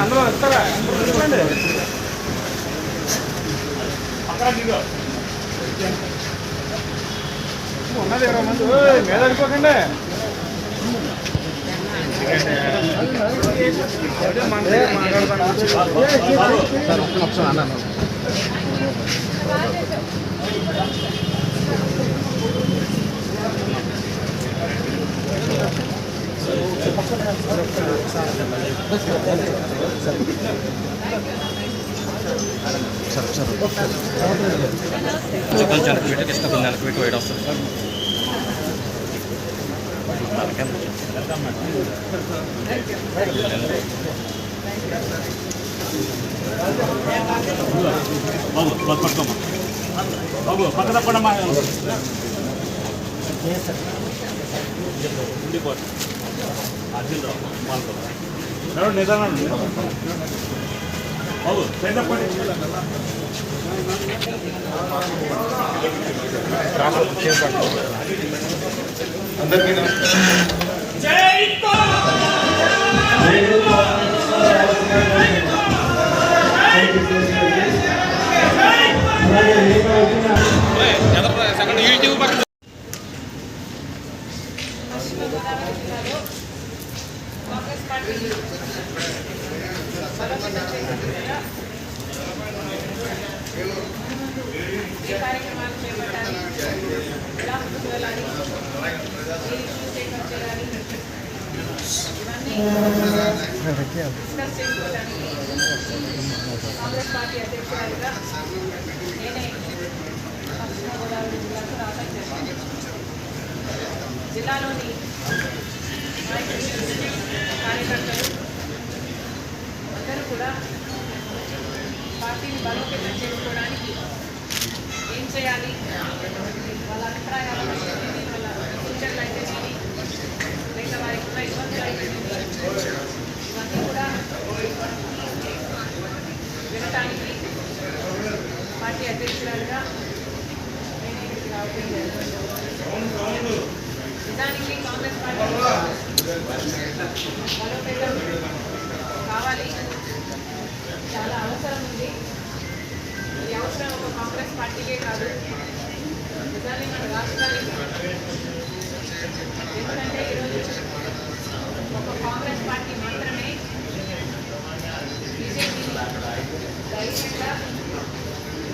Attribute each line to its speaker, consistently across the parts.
Speaker 1: అందులో వస్తారా ఉన్నది 20 మంది మీద అనుకోకండి.
Speaker 2: కొంచెం వెనక్కి ఇష్టం వెనక్కి పెట్టి వైడ్ వస్తుంది సార్. బాబు పట్టుకోమ్మా బాబు పక్క తప్పడమ్మా ఉండిపోతుంది అర్జున్ రావు నిదానం బాబు సైడ్ తప్పండి.
Speaker 3: అందరికీ
Speaker 4: కాంగ్రెస్ పార్టీ ఈ కార్యక్రమాలు చేపట్టాలి, ఎలా ముందుకు వెళ్ళాలి, ఏ ఇష్యూస్ టేకప్ చేయాలి, ఇవన్నీ డిస్కస్ చేసుకోవడానికి కాంగ్రెస్ పార్టీ అధ్యక్షురాలిగా నేనే పశ్చిమ గోదావరి జిల్లాకు రావడం జరిగింది. జిల్లాలోని నాయకులు, కార్యకర్తలు అందరూ కూడా పార్టీని బలోపేతం చేసుకోవడానికి ఏం చేయాలి, వాళ్ళ అభిప్రాయాలు వాళ్ళ సూచనలు అయితేనేమి, లేక వారికి ఉన్న ఇబ్బందులు అయితేనేమి, ఇవన్నీ కూడా వినటానికి పార్టీ అధ్యక్షురాలుగా నేను ఇక్కడికి రావడం జరిగింది. నిజానికి కాంగ్రెస్ పార్టీ బలోపేతం కావాలి, చాలా అవసరం ఉంది. ఈ అవసరం ఒక కాంగ్రెస్ పార్టీకే కాదు, నిజాన్ని మన రాష్ట్రానికి. ఎందుకంటే ఈరోజు ఒక కాంగ్రెస్ పార్టీ మాత్రమే బీజేపీని ధైర్యంగా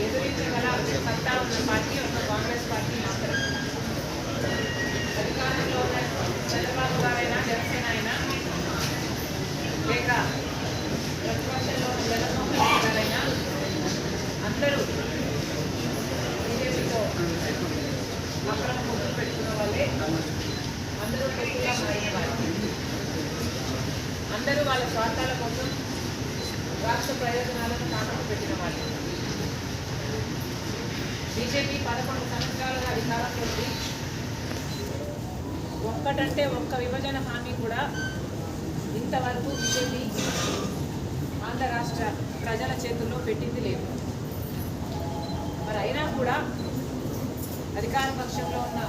Speaker 4: ఎదురించగల సత్తా ఉన్న పార్టీ ఒక కాంగ్రెస్ పార్టీ మాత్రమే. అధికారంలో ఉన్న చంద్రబాబు గారైనా, జనసేన అయినా, లేక ప్రతిపక్షంలో ఉన్న జగన్మోహన్ రెడ్డి గారైనా అందరూ బీజేపీతో అక్రమ ముగ్గులు పెట్టుకున్న వాళ్ళే, అందరూ గట్టిగా మారిన వాళ్ళు, అందరూ వాళ్ళ స్వార్థాల కోసం రాష్ట్ర ప్రయోజనాలను తాకట్టు పెట్టిన వాళ్ళు. బీజేపీ 11 సంవత్సరాలుగా అధికారంలోకి ఒక్కటంటే ఒక్క విభజన హామీ కూడా ఇంతవరకు బీజేపీ ఆంధ్ర రాష్ట్ర ప్రజల చేతుల్లో పెట్టింది లేదు. మరి అయినా కూడా అధికార పక్షంలో ఉన్న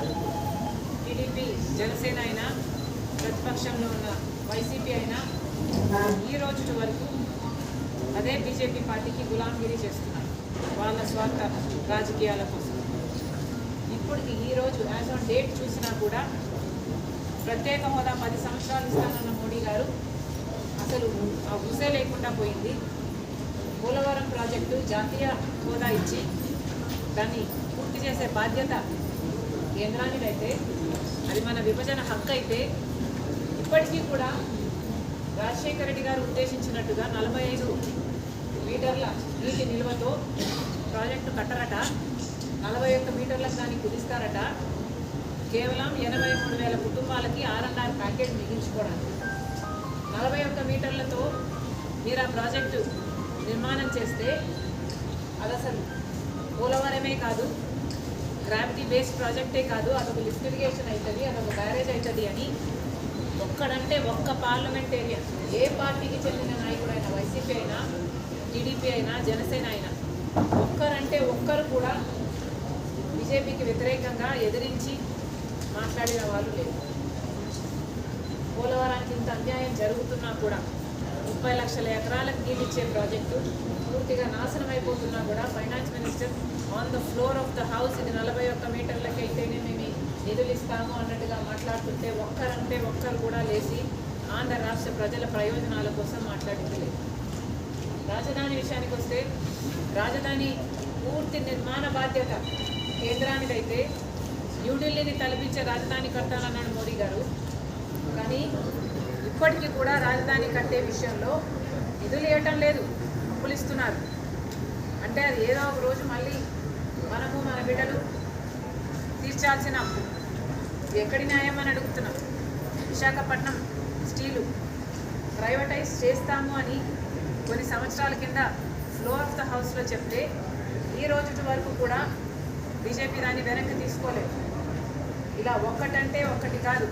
Speaker 4: టీడీపీ, జనసేన అయినా, ప్రతిపక్షంలో ఉన్న వైసీపీ అయినా ఈ రోజు వరకు అదే బీజేపీ పార్టీకి గులాంగిరి చేస్తున్నారు వాళ్ళ స్వార్థ రాజకీయాల కోసం. ఇప్పటికి ఈరోజు యాజ్ ఆన్ డేట్ చూసినా కూడా ప్రత్యేక హోదా 10 సంవత్సరాలు ఇస్తానన్న మోడీ గారు అసలు ఆ ఊసే లేకుండా పోయింది. పోలవరం ప్రాజెక్టు జాతీయ హోదా ఇచ్చి దాన్ని పూర్తి చేసే బాధ్యత కేంద్రానిదైతే, అది మన విభజన హక్కు అయితే, ఇప్పటికీ కూడా రాజశేఖర రెడ్డి గారు ఉద్దేశించినట్టుగా 45 మీటర్ల నీటి నిల్వతో ప్రాజెక్టు కట్టరట, 41 మీటర్లకు దాన్ని కుదిస్తారట. కేవలం 83,000 కుటుంబాలకి R&R ప్యాకేజ్ మిగించుకోవడానికి 41 మీటర్లతో మీరు ఆ ప్రాజెక్టు నిర్మాణం చేస్తే అది అసలు పోలవరమే కాదు, గ్రావిటీ బేస్డ్ ప్రాజెక్టే కాదు, అదొక లిఫ్ట్ ఇరిగేషన్ అవుతుంది, అదొక బ్యారేజ్ అవుతుంది అని ఒక్కడంటే ఒక్క పార్లమెంటేరియన్, ఏ పార్టీకి చెందిన నాయకుడైనా, వైసీపీ అయినా, టీడీపీ అయినా, జనసేన అయినా, ఒక్కరంటే ఒక్కరు కూడా బీజేపీకి వ్యతిరేకంగా ఎదిరించి మాట్లాడిన వాళ్ళు లేదు. పోలవరానికి ఇంత అన్యాయం జరుగుతున్నా కూడా 30 లక్షల ఎకరాలకు నీళ్ళిచ్చే ప్రాజెక్టు పూర్తిగా నాశనం అయిపోతున్నా కూడా finance minister on the floor of the house ఇది 41 మీటర్లకి అయితేనే మేము నిధులు ఇస్తాము అన్నట్టుగా మాట్లాడుతుంటే ఒక్కరు కూడా లేచి ఆంధ్ర రాష్ట్ర ప్రజల ప్రయోజనాల కోసం మాట్లాడింది లేదు. రాజధాని విషయానికి వస్తే రాజధాని పూర్తి నిర్మాణ బాధ్యత కేంద్రానికైతే న్యూఢిల్లీని తలపించే రాజధాని కట్టాలన్నాడు మోడీ గారు. కానీ ఇప్పటికీ కూడా రాజధాని కట్టే విషయంలో నిధులు ఇవ్వటం లేదు, అప్పులు ఇస్తున్నారు. అంటే అది ఏదో ఒక రోజు మళ్ళీ మనము మన బిడ్డలు తీర్చాల్సిన అప్పు. ఎక్కడి న్యాయం అని అడుగుతున్నాం. విశాఖపట్నం స్టీలు ప్రైవేటైజ్ చేస్తాము అని కొన్ని సంవత్సరాల కింద ఫ్లోర్ ఆఫ్ ద హౌస్లో చెప్తే ఈ రోజు వరకు కూడా బీజేపీ దాన్ని వెనక్కి తీసుకోలేదు. ఇలా ఒక్కటంటే ఒక్కటి కాదు,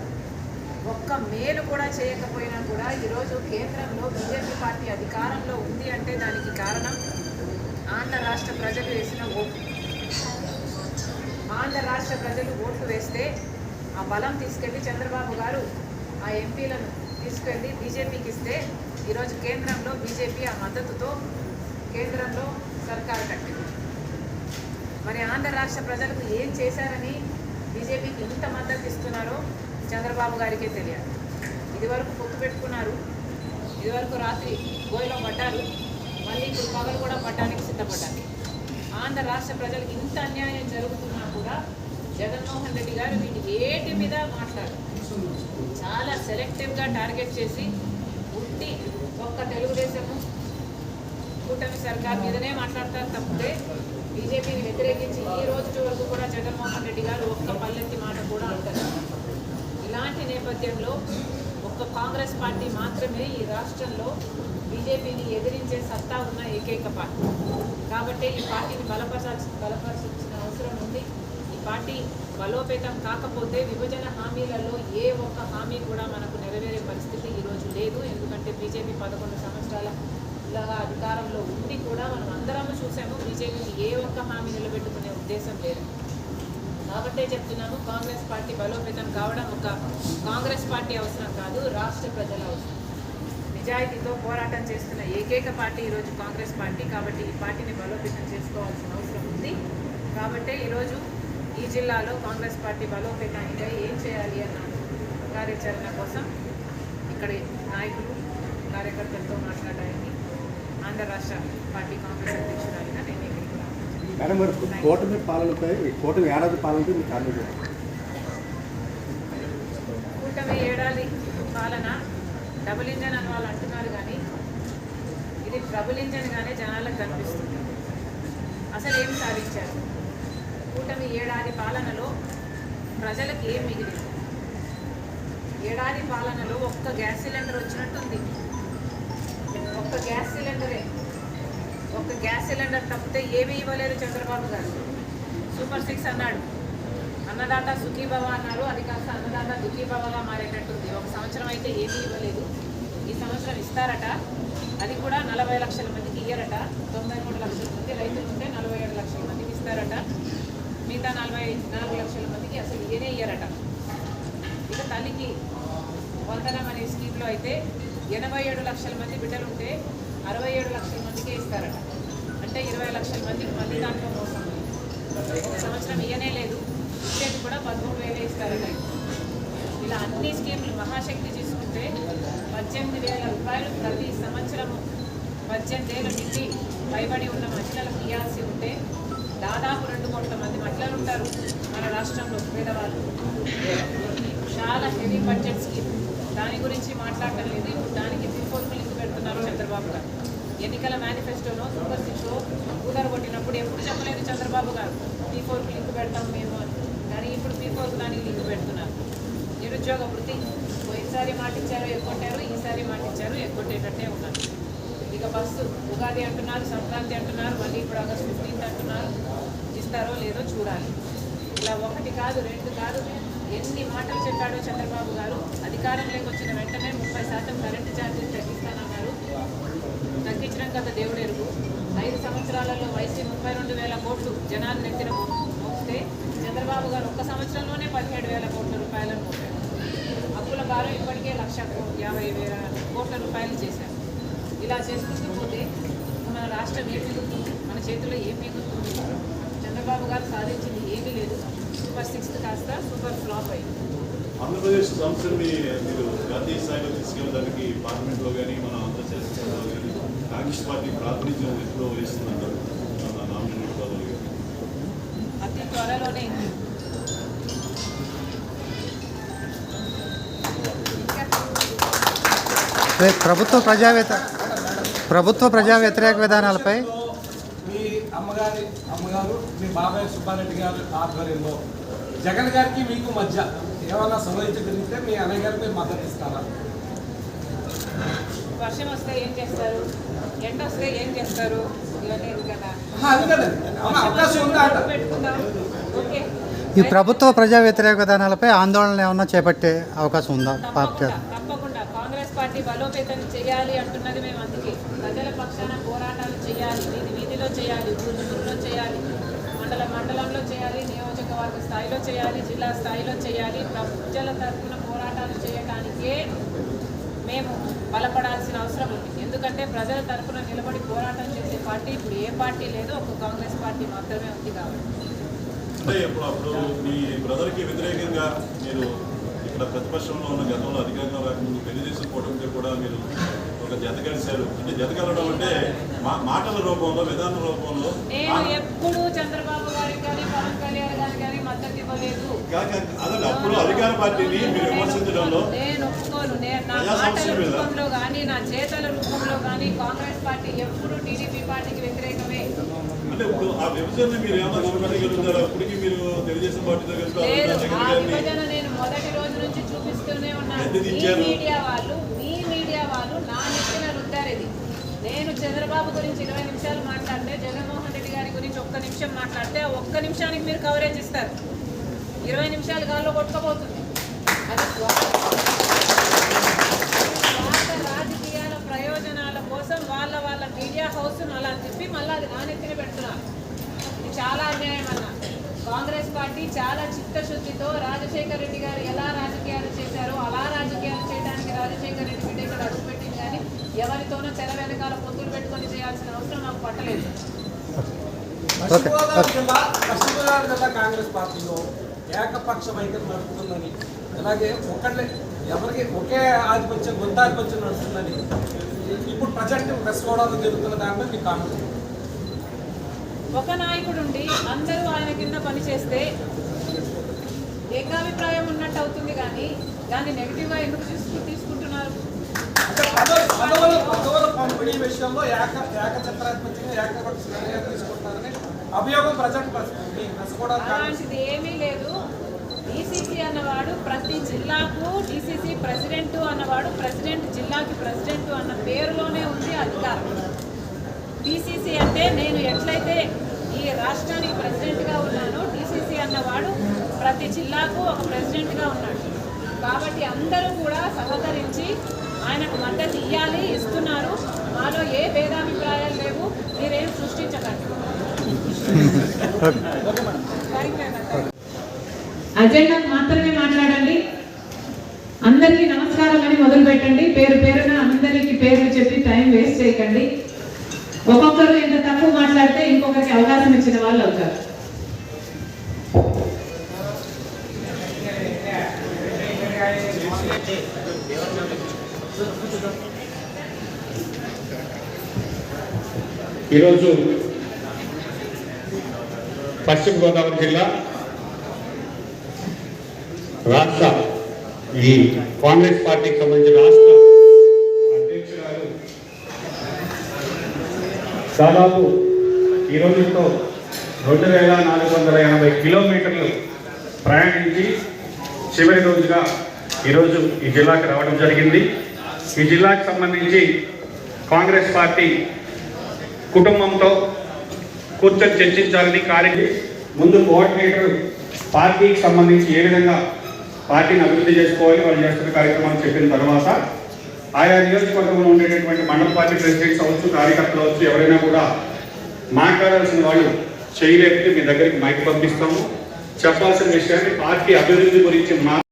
Speaker 4: ఒక్క మేలు కూడా చేయకపోయినా కూడా ఈరోజు కేంద్రంలో బీజేపీ పార్టీ అధికారంలో ఉంది అంటే దానికి కారణం ఆంధ్ర రాష్ట్ర ప్రజలు వేసిన ఓటు. ఆంధ్ర రాష్ట్ర ప్రజలు ఓట్లు వేస్తే ఆ బలం తీసుకెళ్ళి చంద్రబాబు గారు ఆ ఎంపీలను తీసుకెళ్ళి బీజేపీకి ఇస్తే ఈరోజు కేంద్రంలో బీజేపీ ఆ మద్దతుతో కేంద్రంలో సర్కారు కట్టింది. మరి ఆంధ్ర రాష్ట్ర ప్రజలకు ఏం చేశారని బీజేపీకి ఎంత మద్దతు ఇస్తున్నారో చంద్రబాబు గారికే తెలియాలి. ఇదివరకు పొత్తు పెట్టుకున్నారు, ఇదివరకు రాత్రి గోయలో పడ్డారు, మళ్ళీ ఇప్పుడు పగలు కూడా పడ్డానికి సిద్ధపడ్డారు. ఆంధ్ర రాష్ట్ర ప్రజలకు ఇంత అన్యాయం జరుగుతున్నా కూడా జగన్మోహన్ రెడ్డి గారు వీటి ఏటి మీద మాట్లాడారు. చాలా సెలెక్టివ్గా టార్గెట్ చేసి ఉట్టి ఒక్క తెలుగుదేశము కూటమి సర్కార్ మీదనే మాట్లాడతారు తప్పితే బీజేపీని వ్యతిరేకించి ఈ రోజు వరకు కూడా జగన్మోహన్ రెడ్డి గారు ఒక్క పల్లెత్తి మాట కూడా అంటారు. ఇలాంటి నేపథ్యంలో ఒక్క కాంగ్రెస్ పార్టీ మాత్రమే ఈ రాష్ట్రంలో బీజేపీని ఎదిరించే సత్తా ఉన్న ఏకైక పార్టీ. కాబట్టి ఈ పార్టీని బలపరచాల్సిన అవసరం ఉంది. ఈ పార్టీ బలోపేతం కాకపోతే విభజన హామీలలో ఏ ఒక్క హామీ కూడా మనకు నెరవేరే పరిస్థితి ఈరోజు లేదు. ఎందుకంటే బీజేపీ 11 సంవత్సరాల అధికారంలో ఉండి కూడా మనం అందరము చూసాము బీజేపీకి ఏ ఒక్క హామీ నిలబెట్టుకునే ఉద్దేశం లేదు. కాబట్టే చెప్తున్నాము, కాంగ్రెస్ పార్టీ బలోపేతం కావడం ఒక కాంగ్రెస్ పార్టీ అవసరం కాదు, రాష్ట్ర ప్రజల అవసరం. నిజాయితీతో పోరాటం చేస్తున్న ఏకైక పార్టీ ఈరోజు కాంగ్రెస్ పార్టీ. కాబట్టి ఈ పార్టీని బలోపేతం చేసుకోవాల్సిన అవసరం ఉంది. కాబట్టే ఈరోజు ఈ జిల్లాలో కాంగ్రెస్ పార్టీ బలోపేతానికై ఏం చేయాలి అన్న కార్యాచరణ కోసం ఇక్కడి నాయకులు కార్యకర్తలతో మాట్లాడడానికి ఆంధ్ర రాష్ట్ర పార్టీ కాంగ్రెస్ అధ్యక్షురాలిగా నేను ఇక్కడికి రావాలి.
Speaker 1: మేడం మరి కూటమి పాలనపై కూటమి ఏడాది పాలనపై మీకు కారణం
Speaker 4: కూటమి ఏడాది పాలన డబుల్ ఇంజన్ అని వాళ్ళు అంటున్నారు, కానీ ఇది ట్రబుల్ ఇంజన్గానే జనాలకు కనిపిస్తుంది. అసలు ఏం సాధించారు? కూటమి ఏడాది పాలనలో ప్రజలకు ఏం మిగిలింది? ఏడాది పాలనలో ఒక్క గ్యాస్ సిలిండర్ వచ్చినట్టుంది. ఒక్క గ్యాస్ సిలిండరే, ఒక్క గ్యాస్ సిలిండర్ తప్పితే ఏమీ ఇవ్వలేదు చంద్రబాబు గారు. సూపర్ 6 అన్నాడు, అన్నదాత సుఖీభవ అన్నారు, అది కాస్త అన్నదాత దుఃఖీభవగా మారేటట్టుంది. ఒక సంవత్సరం అయితే ఏమీ ఇవ్వలేదు, ఈ సంవత్సరం ఇస్తారట. అది కూడా 40 లక్షల మందికి ఇయ్యరట. 93 లక్షల మంది రైతులు ఉంటే 47 లక్షల మందికి ఇస్తారట. మిగతా 44 లక్షల మందికి అసలు ఇయ్యనే ఇయ్యరట. ఇక తల్లికి వందనం అనే స్కీమ్లో అయితే 87 లక్షల మంది బిడ్డలుంటే 67 లక్షల మందికే ఇస్తారట. అంటే 20 లక్షల మందికి మళ్ళీ దాంట్లో మోసం. ఒక సంవత్సరం ఇయ్యనే లేదు, ఇచ్చేది కూడా 13,000 ఇస్తారట. ఇలా అన్ని స్కీములు మహాశక్తి తీసుకుంటే 18,000 రూపాయలు ప్రతి సంవత్సరము 18 ఏళ్ళు నిండి పైబడి ఉన్న మహిళలకు ఇవ్వాల్సి ఉంటే దాదాపు 2 కోట్ల మంది మహిళలు ఉంటారు మన రాష్ట్రంలో పేదవాళ్ళు. చాలా హెవీ బడ్జెట్ స్కీమ్, దాని గురించి మాట్లాడటం లేదు. ఇప్పుడు దానికి P4 లింక్ పెడుతున్నారు చంద్రబాబు గారు. ఎన్నికల మేనిఫెస్టోలో సూపర్ 6 ఊదర కొట్టినప్పుడు ఎప్పుడు చెప్పలేదు చంద్రబాబు గారు P4 లింక్ పెడతాం మేము అని. కానీ ఇప్పుడు P4 దానికి లింక్ పెడుతున్నారు. నిరుద్యోగ వృత్తి పోయినసారి మాటిచ్చారు ఎగ్గొట్టారు, ఈసారి మాటిచ్చారు ఎగ్గొట్టేటట్టే ఉన్నారు. ఇక బస్సు ఉగాది అంటున్నారు, సంక్రాంతి అంటున్నారు, మళ్ళీ ఇప్పుడు ఆగస్టు 15 అంటున్నారు. ఇస్తారో లేదో చూడాలి. ఇలా 1 కాదు 2 కాదు ఎన్ని మాటలు చెప్పాడో చంద్రబాబు గారు. అధికారంలోకి వచ్చిన వెంటనే 30% కరెంటు ఛార్జీలు తగ్గిస్తానన్నారు. తగ్గించడం కదా దేవుడు ఎరుగు. 5 సంవత్సరాలలో వైసీ 32,000 కోట్లు జనాలు నెత్తిన మోస్తే చంద్రబాబు గారు ఒక్క సంవత్సరంలోనే 17,000 కోట్ల రూపాయలను మోపారు. అప్పుల భారం ఇప్పటికే 1,50,000 కోట్ల రూపాయలు చేశారు. ఇలా చేసుకుంటూ పోతే మన రాష్ట్రం ఏం మిగులుతుంది, మన చేతిలో ఏం మిగులుతుంది? చంద్రబాబు గారు సాధించింది ఏమీ లేదు. సూపర్ 6 కాస్త సూపర్ ఫ్లాప్ అయింది.
Speaker 3: ఆంధ్రప్రదేశ్ సంస్థని మీరు జాతీయ స్థాయిలో తీసుకెళ్ళడానికి పార్లమెంట్లో కానీ మన ఆంధ్రప్రదేశ్ స్థాయిలో కానీ కాంగ్రెస్ పార్టీ ప్రాతినిధ్యం ఎప్పుడో వేస్తుందంటారు నామినేటెడ్ పదవులు
Speaker 4: అతి త్వరలోనే
Speaker 5: ప్రభుత్వ ప్రజా వ్యతిరేక విధానాలపై
Speaker 6: మీ అమ్మగారు మీ బాబాయ్ సుబ్బారెడ్డి గారి ఆధ్వర్యంలో జగన్ గారికి మీకు మధ్య ఏమన్నా సంభవించగలిగితే మీ అన్నయ్య గారికి మీరు మద్దతు ఇస్తారా?
Speaker 4: వర్షం వస్తే ఏం చేస్తారు, ఎండ వస్తే ఏం చేస్తారు, ఇవన్నీ కదా
Speaker 6: అది కదండి, అవకాశం ఉందా అంట.
Speaker 4: పెట్టుకుందాం. ఓకే,
Speaker 5: ఈ ప్రభుత్వ ప్రజా వ్యతిరేక విధానాలపై ఆందోళన ఏమన్నా చేపట్టే అవకాశం ఉందా పార్టీ?
Speaker 4: తప్పకుండా కాంగ్రెస్ పార్టీ బలోపేతం చేయాలి అంటున్నది మేము. అందుకే ప్రజల పక్షాన పోరాటాలు చేయాలి, వీధిలో చేయాలి, ఊళ్ళో చేయాలి, మండలంలో చేయాలి, నియోజకవర్గ స్థాయిలో చేయాలి, జిల్లా స్థాయిలో చేయాలి. ప్రజల తరఫున పోరాటాలు చేయడానికే మేము బలపడాల్సిన అవసరం ఉంది. ఎందుకంటే ప్రజల తరఫున నిలబడి పోరాటం చేసే పార్టీ ఇప్పుడు ఏ పార్టీ లేదు, ఒక కాంగ్రెస్ పార్టీ మాత్రమే ఉంది. కాబట్టి
Speaker 3: అంటే అప్పుడు మీ బ్రదర్కి వ్యతిరేకంగా మీరు ఇక్కడ ప్రతిపక్షంలో ఉన్న గతంలో అధికారంగా రాకముందు తెలుగుదేశం కూటమికి కూడా మీరు ఒక జత కలిశారు. అంటే జత కలవడం అంటే మాటల రూపంలో, విధాన రూపంలో.
Speaker 4: నేను ఎప్పుడు చంద్రబాబు గారికి కానీ పవన్ కళ్యాణ్ గారికి కానీ మద్దతు ఇవ్వలేదు.
Speaker 3: అదే అప్పుడు అధికార పార్టీని మీరు విమర్శించడంలో
Speaker 4: నేను ఒప్పుకోను. నా మాటల రూపంలో కానీ నా చేతల రూపంలో కానీ కాంగ్రెస్ పార్టీ ఎప్పుడు టీడీపీ పార్టీకి వ్యతిరేకమే.
Speaker 3: అంటే ఇప్పుడు ఆ విభజన మీరు ఏమన్నా చూపెట్టగలుగుతారా? అప్పటికి మీరు తెలుగుదేశం పార్టీతో
Speaker 4: లేదు, ఆ విభజన నేను మొదటి రోజు నుంచి చూపిస్తూనే ఉన్నాను. మీ మీడియా వాళ్ళు నా నెత్తిన రుద్దారు ఇది. నేను చంద్రబాబు గురించి 20 నిమిషాలు మాట్లాడితే, జగన్మోహన్ రెడ్డి గారి గురించి 1 నిమిషం మాట్లాడితే 1 నిమిషానికి మీరు కవరేజ్ ఇస్తారు. 20 నిమిషాలు గాల్లో కొట్టుకోబోతుంది. అది స్వార్థ రాజకీయాల ప్రయోజనాల కోసం వాళ్ళ మీడియా హౌస్ను అలా తిప్పి మళ్ళీ అది నా నెత్తిన పెడుతున్నారు. ఇది చాలా అన్యాయం అన్న. కాంగ్రెస్ పార్టీ చాలా చిత్తశుద్ధితో రాజశేఖర్ రెడ్డి గారు ఎలా రాజకీయాలు చేశారో అలా రాజకీయాలు చేయడానికి రాజశేఖర్ రెడ్డి బిడ్డ ఇక్కడ అడుగుపెట్టింది. కానీ ఎవరితోనో తెర వెనకాల పొత్తులు పెట్టుకొని చేయాల్సిన అవసరం మాకు పట్టలేదు.
Speaker 6: పశ్చిమ గోదావరి జిల్లా కాంగ్రెస్ పార్టీలో ఏకపక్ష వైఖరి నడుపుతుందని, అలాగే ఎవరికి ఒకే ఆధిపత్యం, గుంతాధిపత్యం నడుస్తుందని ఇప్పుడు ప్రజెంట్ వెస్ట్ గోదావరి జరుగుతున్న దాంట్లో మీకు కామెంట్.
Speaker 4: ఒక నాయకుడు ఉండి అందరూ ఆయన కింద పనిచేస్తే ఏకాభిప్రాయం ఉన్నట్టు అవుతుంది. కానీ దాన్ని నెగిటివ్గా ఎందుకు తీసుకుంటున్నారు?
Speaker 6: పదవుల పంపిణీ విషయంలో ఏకఛత్రాధిపత్యం, ఏకపక్ష నిర్ణయం తీసుకుంటారని అభియోగం ప్రజెంట్
Speaker 4: అలాంటిది ఏమీ లేదు. డీసీసీ అన్నవాడు ప్రతి జిల్లాకు డీసీసీ ప్రెసిడెంట్ అన్నవాడు ప్రెసిడెంట్, జిల్లాకి ప్రెసిడెంట్ అన్న పేరులోనే ఉంది అధికారం. డీసీసీ అంటే నేను ఎట్లయితే ఈ రాష్ట్రానికి ప్రెసిడెంట్గా ఉన్నానో డీసీసీ అన్నవాడు ప్రతి జిల్లాకు ఒక ప్రెసిడెంట్గా ఉన్నాడు. కాబట్టి అందరూ కూడా సహకరించి ఆయనకు మద్దతు ఇస్తున్నారు. మాలో ఏ భేదాభిప్రాయాలు లేవు. మీరేం సృష్టించకండి. అజెండాకు మాత్రమే మాట్లాడండి. అందరికీ నమస్కారం అని మొదలు పెట్టండి. పేరు పేరున అందరికీ పేర్లు చెప్పి టైం వేస్ట్ చేయకండి. ఒక్కొక్కరు ఎంత తక్కువ మాట్లాడితే ఇంకొకరికి అవకాశం ఇచ్చిన వాళ్ళు అవుతారు.
Speaker 7: ఈరోజు పశ్చిమ గోదావరి జిల్లా రాష్ట్ర ఈ కాంగ్రెస్ పార్టీకి సంబంధించిన రాష్ట్ర అధ్యక్షురాలు దాదాపు ఈ రోజుతో 2480 కిలోమీటర్లు ప్రయాణించి చివరి రోజుగా ఈరోజు ఈ జిల్లాకి రావడం జరిగింది. ఈ జిల్లాకి సంబంధించి కాంగ్రెస్ పార్టీ కుటుంబంతో కూర్చొని చర్చించాలని ముందు కోఆర్డినేటర్ పార్టీకి సంబంధించి ఏ విధంగా పార్టీని అభివృద్ధి చేసుకోవాలి, వాళ్ళు చేస్తున్న కార్యక్రమాలు చెప్పిన తర్వాత ఆయా నియోజకవర్గంలో ఉండేటటువంటి మండల పార్టీ ప్రెసిడెంట్స్ అవచ్చు, కార్యకర్తలు అవచ్చు, ఎవరైనా కూడా మాట్లాడాల్సిన వాళ్ళు చేయలేకపోతే మీ దగ్గరికి మైక్ పంపిస్తాము. చెప్పాల్సిన విషయాన్ని పార్టీ అభివృద్ధి గురించి